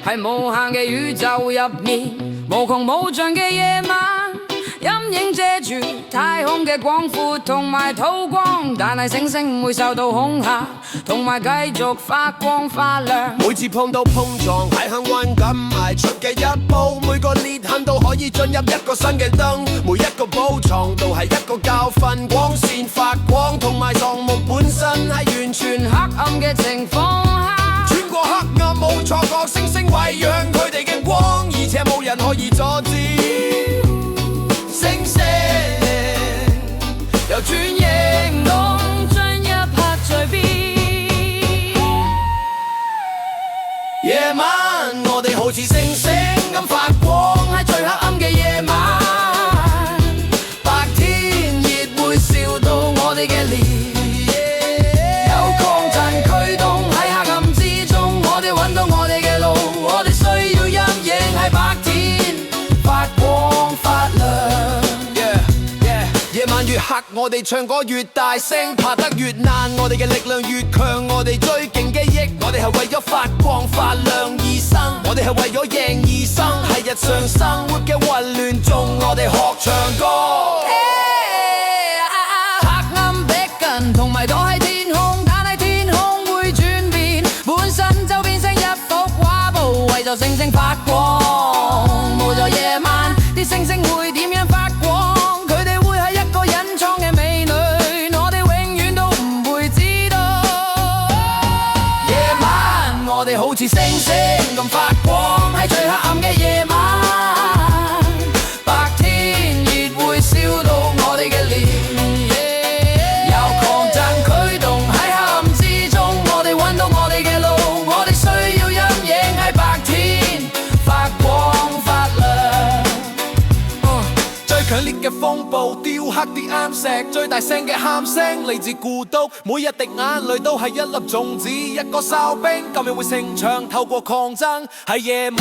喺無限嘅宇宙入面，無窮無盡嘅夜晚，陰影遮住太空嘅廣闊同埋土光，但係星星唔會受到恐嚇，同埋繼續發光發亮。每次碰到碰撞，係幸運咁邁出嘅一步，每個裂痕都可以進入一個新嘅燈，每一個寶藏都係一個教訓。光線發光，同埋撞木本身係完全黑暗嘅情況下，穿過黑暗冇錯覺，星星餵養佢哋嘅光，而且冇人可以阻止。星星由轉型當將一刻蛻變。夜晚我哋好似星星咁發光，喺最黑暗嘅夜晚，白天熱會燒到我哋嘅臉，有抗震驅動喺黑暗之中，我哋揾到我哋嘅路，我哋需要陰影喺白天發光發亮。夜晚越黑，我哋唱歌越大聲，爬得越難，我哋嘅力量越強，我哋最勁嘅憶，我哋係為咗發光發亮而生，我哋係為咗贏而生，喺日常生活嘅混亂中，我哋學唱歌。黑暗逼近，同埋躲喺天空，但係天空會轉變，本身就變成一幅畫布，為咗星星發光。冇咗夜晚，啲星星會點樣發光？佢哋會係一個隱藏嘅美女，我哋永遠都唔會知道。夜晚我哋好似星星咁發光，喺最黑暗嘅夜晚，白天熱會燒到我哋嘅臉，有抗震驅動喺黑暗之中，我哋揾到我哋嘅路，我哋需要陰影喺白天發光發亮。最強烈嘅風暴雕刻啲岩石，最大聲嘅喊聲嚟自孤獨，每一滴眼淚都係一粒種子，一個哨兵今日會成長，透過抗爭喺夜晚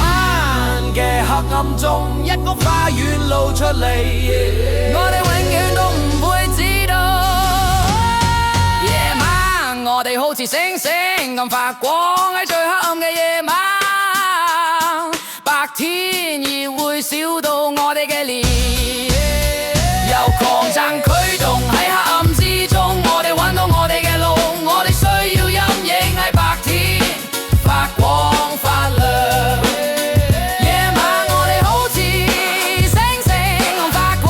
嘅黑暗中，一個花園露出嚟，我哋永遠都唔會知道。夜晚我哋好似星星咁發光，喺最黑暗嘅夜晚，白天熱會燒到我哋嘅臉，有抗爭驅動喺黑暗之中，我哋揾到我哋嘅路，我哋需要陰影喺白天發光發亮。夜晚我哋好似星星咁發光，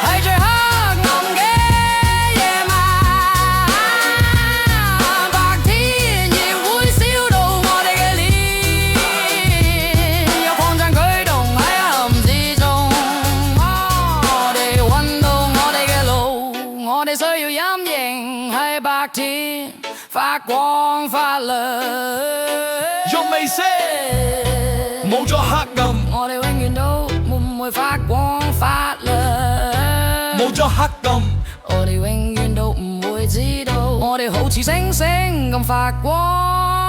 喺最黑暗嘅夜晚，白天熱會燒到我哋嘅臉，有抗震驅動喺黑暗之中，我哋揾到我哋嘅路，我哋需要陰影喺白天發光發亮。仲未識冇咗黑暗，我哋永遠都唔會發光發亮。冇咗黑暗，我哋永遠都唔會知道，我哋好似星星咁發光。